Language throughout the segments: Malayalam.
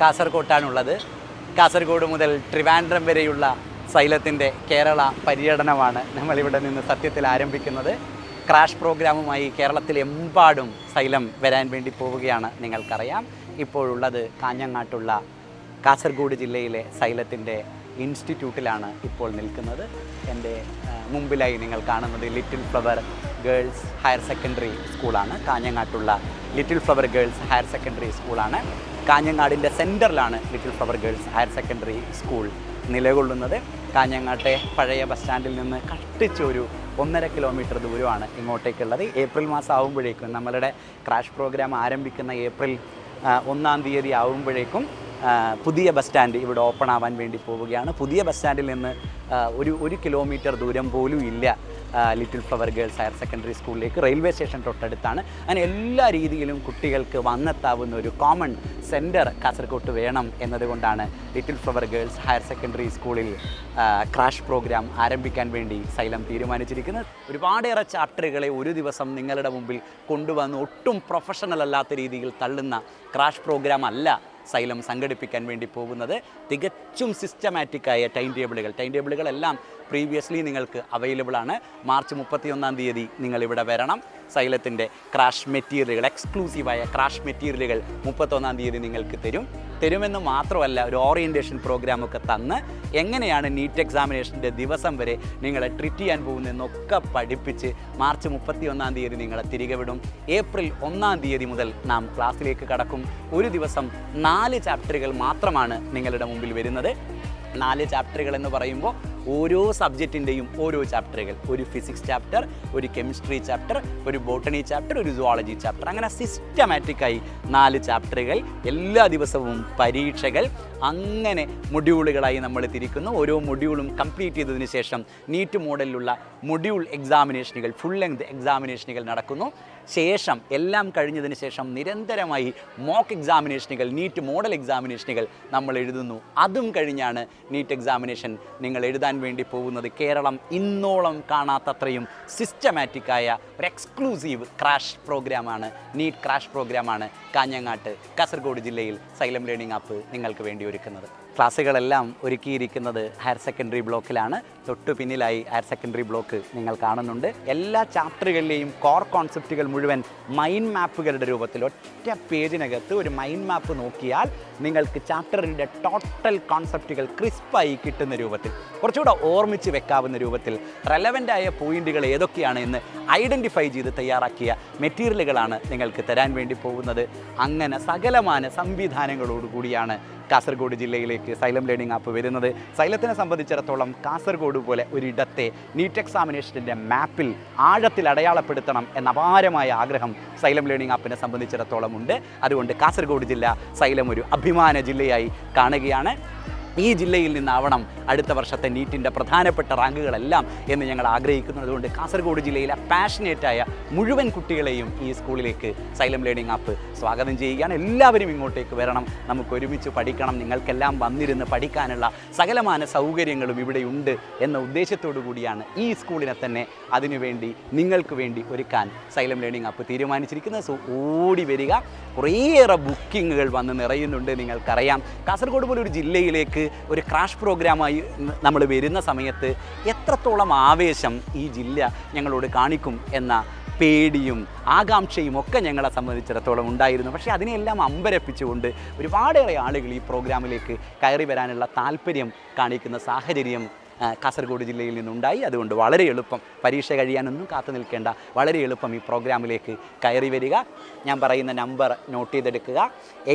കാസർഗോട്ടാണുള്ളത്. കാസർഗോഡ് മുതൽ ട്രിവാൻഡ്രം വരെയുള്ള സൈലത്തിൻ്റെ കേരള പര്യടനമാണ് നമ്മളിവിടെ നിന്ന് സത്യത്തിൽ ആരംഭിക്കുന്നത്. ക്രാഷ് പ്രോഗ്രാമുമായി കേരളത്തിലെമ്പാടും സൈലം വരാൻ വേണ്ടി പോവുകയാണ്. നിങ്ങൾക്കറിയാം, ഇപ്പോഴുള്ളത് കാഞ്ഞങ്ങാട്ടുള്ള കാസർഗോഡ് ജില്ലയിലെ സൈലത്തിൻ്റെ ഇൻസ്റ്റിറ്റ്യൂട്ടിലാണ് ഇപ്പോൾ നിൽക്കുന്നത്. എൻ്റെ മുമ്പിലായി നിങ്ങൾ കാണുന്നത് little flower girls higher secondary സ്കൂളാണ്. കാഞ്ഞങ്ങാട്ടുള്ള little flower girls higher secondary സ്കൂളാണ്. കാഞ്ഞങ്ങാടിൻ്റെ സെൻറ്ററിലാണ് little flower girls higher secondary school നിലകൊള്ളുന്നത്. കാഞ്ഞങ്ങാട്ടെ പഴയ ബസ് സ്റ്റാൻഡിൽ നിന്ന് കഷ്ടിച്ചൊരു 1.5 കിലോമീറ്റർ ദൂരമാണ് ഇങ്ങോട്ടേക്കുള്ളത്. ഏപ്രിൽ മാസം ആകുമ്പോഴേക്കും, നമ്മളുടെ ക്രാഷ് പ്രോഗ്രാം ആരംഭിക്കുന്ന ഏപ്രിൽ 1-ാം തീയതി ആകുമ്പോഴേക്കും പുതിയ ബസ് സ്റ്റാൻഡ് ഇവിടെ ഓപ്പൺ ആവാൻ വേണ്ടി പോവുകയാണ്. പുതിയ ബസ് സ്റ്റാൻഡിൽ നിന്ന് ഒരു കിലോമീറ്റർ ദൂരം പോലും ഇല്ല little flower girls higher secondary സ്കൂളിലേക്ക്. റെയിൽവേ സ്റ്റേഷൻ തൊട്ടടുത്താണ്. അങ്ങനെ എല്ലാ രീതിയിലും കുട്ടികൾക്ക് വന്നെത്താവുന്ന ഒരു കോമൺ സെൻറ്റർ കാസർഗോഡ് വേണം എന്നതുകൊണ്ടാണ് little flower girls higher secondary സ്കൂളിൽ ക്രാഷ് പ്രോഗ്രാം ആരംഭിക്കാൻ വേണ്ടി സൈലം തീരുമാനിച്ചിരിക്കുന്നത്. ഒരുപാടേറെ ചാപ്റ്ററുകളെ ഒരു ദിവസം നിങ്ങളുടെ മുമ്പിൽ കൊണ്ടുവന്ന് ഒട്ടും പ്രൊഫഷണൽ അല്ലാത്ത രീതിയിൽ തള്ളുന്ന ക്രാഷ് പ്രോഗ്രാം അല്ല സൈലം സംഘടിപ്പിക്കാൻ വേണ്ടി പോകുന്നത്. തികച്ചും സിസ്റ്റമാറ്റിക്കായ ടൈം ടേബിളുകളെല്ലാം പ്രീവിയസ്ലി നിങ്ങൾക്ക് അവൈലബിൾ ആണ്. മാർച്ച് 31-ാം തീയതി നിങ്ങളിവിടെ വരണം. സൈലത്തിൻ്റെ ക്രാഷ് മെറ്റീരിയലുകൾ, എക്സ്ക്ലൂസീവായ ക്രാഷ് മെറ്റീരിയലുകൾ 31-ാം തീയതി നിങ്ങൾക്ക് തരുമെന്ന് മാത്രമല്ല, ഒരു ഓറിയൻറ്റേഷൻ പ്രോഗ്രാമൊക്കെ തന്ന് എങ്ങനെയാണ് നീറ്റ് എക്സാമിനേഷൻ്റെ ദിവസം വരെ നിങ്ങളെ ട്രീറ്റ് ചെയ്യാൻ പോകുന്നതെന്നൊക്കെ പഠിപ്പിച്ച് മാർച്ച് 31-ാം തീയതി നിങ്ങളെ തിരികെ വിടും. ഏപ്രിൽ 1-ാം തീയതി മുതൽ നാം ക്ലാസ്സിലേക്ക് കടക്കും. ഒരു ദിവസം 4 ചാപ്റ്ററുകൾ മാത്രമാണ് നിങ്ങളുടെ മുമ്പിൽ വരുന്നത്. 4 ചാപ്റ്ററുകൾ എന്ന് പറയുമ്പോൾ ഓരോ സബ്ജക്റ്റിൻ്റെയും ഓരോ ചാപ്റ്ററുകൾ, ഒരു ഫിസിക്സ് ചാപ്റ്റർ, ഒരു കെമിസ്ട്രി ചാപ്റ്റർ, ഒരു ബോട്ടണി ചാപ്റ്റർ, ഒരു സുവോളജി ചാപ്റ്റർ, അങ്ങനെ സിസ്റ്റമാറ്റിക്കായി 4 ചാപ്റ്ററുകൾ, എല്ലാ ദിവസവും പരീക്ഷകൾ, അങ്ങനെ മൊഡ്യൂളുകളായി നമ്മൾ തിരിക്കുന്നു. ഓരോ മൊഡ്യൂളും കംപ്ലീറ്റ് ചെയ്തതിന് ശേഷം നീറ്റ് മോഡലിലുള്ള മൊഡ്യൂൾ എക്സാമിനേഷനുകൾ, ഫുൾ ലെങ്ത് എക്സാമിനേഷനുകൾ നടക്കുന്നു. ശേഷം എല്ലാം കഴിഞ്ഞതിന് ശേഷം നിരന്തരമായി മോക്ക് എക്സാമിനേഷനുകൾ, നീറ്റ് മോഡൽ എക്സാമിനേഷനുകൾ നമ്മൾ എഴുതുന്നു. അതും കഴിഞ്ഞാണ് നീറ്റ് എക്സാമിനേഷൻ നിങ്ങൾ എഴുതാൻ വേണ്ടി പോകുന്നത്. കേരളം ഇന്നോളം കാണാത്തത്രയും സിസ്റ്റമാറ്റിക്കായ ഒരു എക്സ്ക്ലൂസീവ് ക്രാഷ് പ്രോഗ്രാമാണ്, നീറ്റ് ക്രാഷ് പ്രോഗ്രാമാണ് കാഞ്ഞങ്ങാട്ട് കാസർഗോഡ് ജില്ലയിൽ സൈലം ലേണിംഗ് ആപ്പ് നിങ്ങൾക്ക് വേണ്ടി ഒരുക്കുന്നത്. ക്ലാസ്സുകളെല്ലാം ഒരുക്കിയിരിക്കുന്നത് ഹയർ സെക്കൻഡറി ബ്ലോക്കിലാണ്. തൊട്ടു പിന്നിലായി ഹയർ സെക്കൻഡറി ബ്ലോക്ക് നിങ്ങൾ കാണുന്നുണ്ട്. എല്ലാ ചാപ്റ്ററുകളിലെയും കോർ കോൺസെപ്റ്റുകൾ മുഴുവൻ മൈൻഡ് മാപ്പുകളുടെ രൂപത്തിൽ ഒറ്റ പേജിനകത്ത് ഒരു മൈൻഡ് മാപ്പ് നോക്കിയാൽ നിങ്ങൾക്ക് ചാപ്റ്ററിൻ്റെ ടോട്ടൽ കോൺസെപ്റ്റുകൾ ക്രിസ്പായി കിട്ടുന്ന രൂപത്തിൽ, കുറച്ചുകൂടെ ഓർമ്മിച്ച് വെക്കാവുന്ന രൂപത്തിൽ റെലവൻ്റായ പോയിന്റുകൾ ഏതൊക്കെയാണ് എന്ന് ഐഡൻറ്റിഫൈ ചെയ്ത് തയ്യാറാക്കിയ മെറ്റീരിയലുകളാണ് നിങ്ങൾക്ക് തരാൻ വേണ്ടി പോകുന്നത്. അങ്ങനെ സകലമാന സംവിധാനങ്ങളോടുകൂടിയാണ് കാസർഗോഡ് ജില്ലയിലേക്ക് സൈലം ലേണിംഗ് ആപ്പ് വരുന്നത്. സൈലത്തിനെ സംബന്ധിച്ചിടത്തോളം കാസർഗോഡ് പോലെ ഒരിടത്തെ നീറ്റ് എക്സാമിനേഷൻ്റെ മാപ്പിൽ ആഴത്തിൽ അടയാളപ്പെടുത്തണം എന്ന അപാരമായ ആഗ്രഹം സൈലം ലേണിംഗ് ആപ്പിനെ സംബന്ധിച്ചിടത്തോളം ഉണ്ട്. അതുകൊണ്ട് കാസർഗോഡ് ജില്ല സൈലം ഒരു അഭിമാന ജില്ലയായി കാണുകയാണ്. ഈ ജില്ലയിൽ നിന്നാവണം അടുത്ത വർഷത്തെ നീറ്റിൻ്റെ പ്രധാനപ്പെട്ട റാങ്കുകളെല്ലാം എന്ന് ഞങ്ങൾ ആഗ്രഹിക്കുന്നു. അതുകൊണ്ട് കാസർഗോഡ് ജില്ലയിലെ പാഷനേറ്റായ മുഴുവൻ കുട്ടികളെയും ഈ സ്കൂളിലേക്ക് സൈലം ലേണിംഗ് ആപ്പ് സ്വാഗതം ചെയ്യുകയാണ്. എല്ലാവരും ഇങ്ങോട്ടേക്ക് വരണം, നമുക്ക് ഒരുമിച്ച് പഠിക്കണം, നിങ്ങൾക്കെല്ലാം വന്നിരുന്ന് പഠിക്കാനുള്ള സകലമാന സൗകര്യങ്ങളും ഇവിടെയുണ്ട് എന്ന ഉദ്ദേശത്തോടു കൂടിയാണ് ഈ സ്കൂളിനെ തന്നെ അതിനുവേണ്ടി നിങ്ങൾക്ക് വേണ്ടി ഒരുക്കാൻ സൈലം ലേണിംഗ് ആപ്പ് തീരുമാനിച്ചിരിക്കുന്നത്. സോ ഓടി വരിക. കുറേയേറെ ബുക്കിങ്ങുകൾ വന്ന് നിറയുന്നുണ്ട്. നിങ്ങൾക്കറിയാം, കാസർഗോഡ് പോലെ ഒരു ജില്ലയിലേക്ക് ഒരു ക്രാഷ് പ്രോഗ്രാമായി നമ്മൾ വരുന്ന സമയത്ത് എത്രത്തോളം ആവേശം ഈ ജില്ല ഞങ്ങളോട് കാണിക്കും എന്ന പേടിയും ആകാംക്ഷയും ഒക്കെ ഞങ്ങളെ സംബന്ധിച്ചിടത്തോളം ഉണ്ടായിരുന്നു. പക്ഷേ അതിനെല്ലാം അമ്പരപ്പിച്ചുകൊണ്ട് ഒരുപാടേറെ ആളുകൾ ഈ പ്രോഗ്രാമിലേക്ക് കയറി വരാനുള്ള താല്പര്യം കാണിക്കുന്ന സാഹചര്യം കാസർഗോഡ് ജില്ലയിൽ നിന്നുണ്ടായി. അതുകൊണ്ട് വളരെ എളുപ്പം, പരീക്ഷ കഴിയാനൊന്നും കാത്തു നിൽക്കേണ്ട, വളരെ എളുപ്പം ഈ പ്രോഗ്രാമിലേക്ക് കയറി വരിക. ഞാൻ പറയുന്ന നമ്പർ നോട്ട് ചെയ്തെടുക്കുക: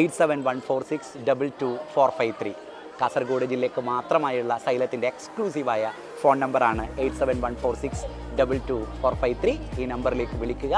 8714622453. കാസർഗോഡ് ജില്ലയ്ക്ക് മാത്രമായുള്ള സൈലത്തിൻ്റെ എക്സ്ക്ലൂസീവായ ഫോൺ നമ്പറാണ് 8714622453. ഈ നമ്പറിലേക്ക് വിളിക്കുക,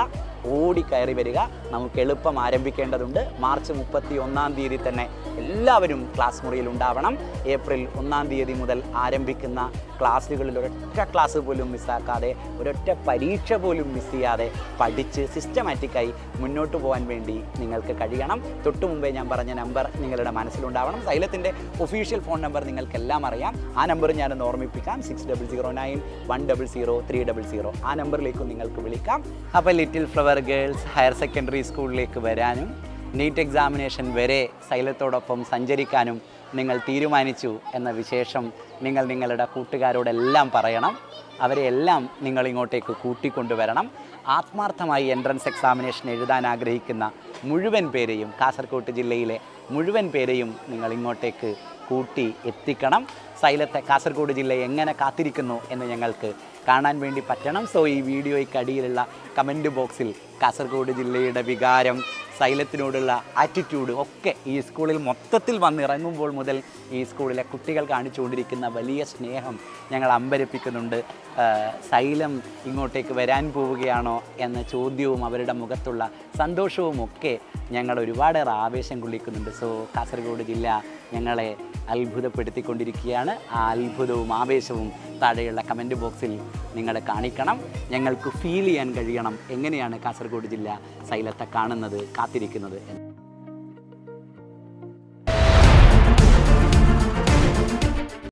ഓടി കയറി വരിക. നമുക്ക് എളുപ്പം ആരംഭിക്കേണ്ടതുണ്ട്. മാർച്ച് 31-ാം തീയതി തന്നെ എല്ലാവരും ക്ലാസ് മുറിയിൽ ഉണ്ടാവണം. ഏപ്രിൽ 1-ാം തീയതി മുതൽ ആരംഭിക്കുന്ന ക്ലാസ്സുകളിൽ ഒരൊറ്റ ക്ലാസ് പോലും മിസ്സാക്കാതെ, ഒരൊറ്റ പരീക്ഷ പോലും മിസ് ചെയ്യാതെ പഠിച്ച് സിസ്റ്റമാറ്റിക്കായി മുന്നോട്ട് പോകാൻ വേണ്ടി നിങ്ങൾക്ക് കഴിയണം. തൊട്ടു മുമ്പേ ഞാൻ പറഞ്ഞ നമ്പർ നിങ്ങളുടെ മനസ്സിലുണ്ടാവണം. സൈലത്തിൻ്റെ ഒഫീഷ്യൽ ഫോൺ നമ്പർ നിങ്ങൾക്കെല്ലാം അറിയാം. ആ നമ്പർ ഞാനൊന്ന് ഓർമ്മിപ്പിക്കാം: 6009-100-300. ആ നമ്പറിലേക്കും നിങ്ങൾക്ക് വിളിക്കാം. അപ്പോൾ little flower girls higher secondary സ്കൂളിലേക്ക് വരാനും നീറ്റ് എക്സാമിനേഷൻ വരെ സൈലത്തോടൊപ്പം സഞ്ചരിക്കാനും നിങ്ങൾ തീരുമാനിച്ചു എന്ന വിശേഷം നിങ്ങൾ നിങ്ങളുടെ കൂട്ടുകാരോടെല്ലാം പറയണം. അവരെയെല്ലാം നിങ്ങളിങ്ങോട്ടേക്ക് കൂട്ടിക്കൊണ്ടുവരണം. ആത്മാർത്ഥമായി എൻട്രൻസ് എക്സാമിനേഷൻ എഴുതാൻ ആഗ്രഹിക്കുന്ന മുഴുവൻ പേരെയും, കാസർഗോഡ് ജില്ലയിലെ മുഴുവൻ പേരെയും നിങ്ങളിങ്ങോട്ടേക്ക് കൂട്ടി എത്തിക്കണം. സൈലത്തെ കാസർഗോഡ് ജില്ല എങ്ങനെ കാത്തിരിക്കുന്നു എന്ന് ഞങ്ങൾക്ക് കാണാൻ വേണ്ടി പറ്റണം. സോ ഈ വീഡിയോയ്ക്കടിയിലുള്ള കമൻറ്റ് ബോക്സിൽ കാസർഗോഡ് ജില്ലയുടെ വികാരം, സൈലത്തിനോടുള്ള ആറ്റിറ്റ്യൂഡ് ഒക്കെ ഈ സ്കൂളിൽ മൊത്തത്തിൽ വന്നിറങ്ങുമ്പോൾ മുതൽ ഈ സ്കൂളിലെ കുട്ടികൾ കാണിച്ചുകൊണ്ടിരിക്കുന്ന വലിയ സ്നേഹം ഞങ്ങൾ അമ്പരപ്പിക്കുന്നുണ്ട്. സൈലം ഇങ്ങോട്ടേക്ക് വരാൻ പോവുകയാണോ എന്ന ചോദ്യവും അവരുടെ മുഖത്തുള്ള സന്തോഷവും ഒക്കെ ഞങ്ങൾ ഒരുപാടേറെ ആവേശം കൊള്ളിക്കുന്നുണ്ട്. സോ കാസർഗോഡ് ജില്ല ഞങ്ങളെ അത്ഭുതപ്പെടുത്തിക്കൊണ്ടിരിക്കുകയാണ്. ആ അത്ഭുതവും ആവേശവും താഴെയുള്ള കമൻറ്റ് ബോക്സിൽ നിങ്ങൾ കാണിക്കണം. ഞങ്ങൾക്ക് ഫീൽ ചെയ്യാൻ കഴിയണം എങ്ങനെയാണ് കാസർഗോഡ് ജില്ല സൈലത്തെ കാണുന്നത്, കാത്തിരിക്കുന്നത് എന്ന്.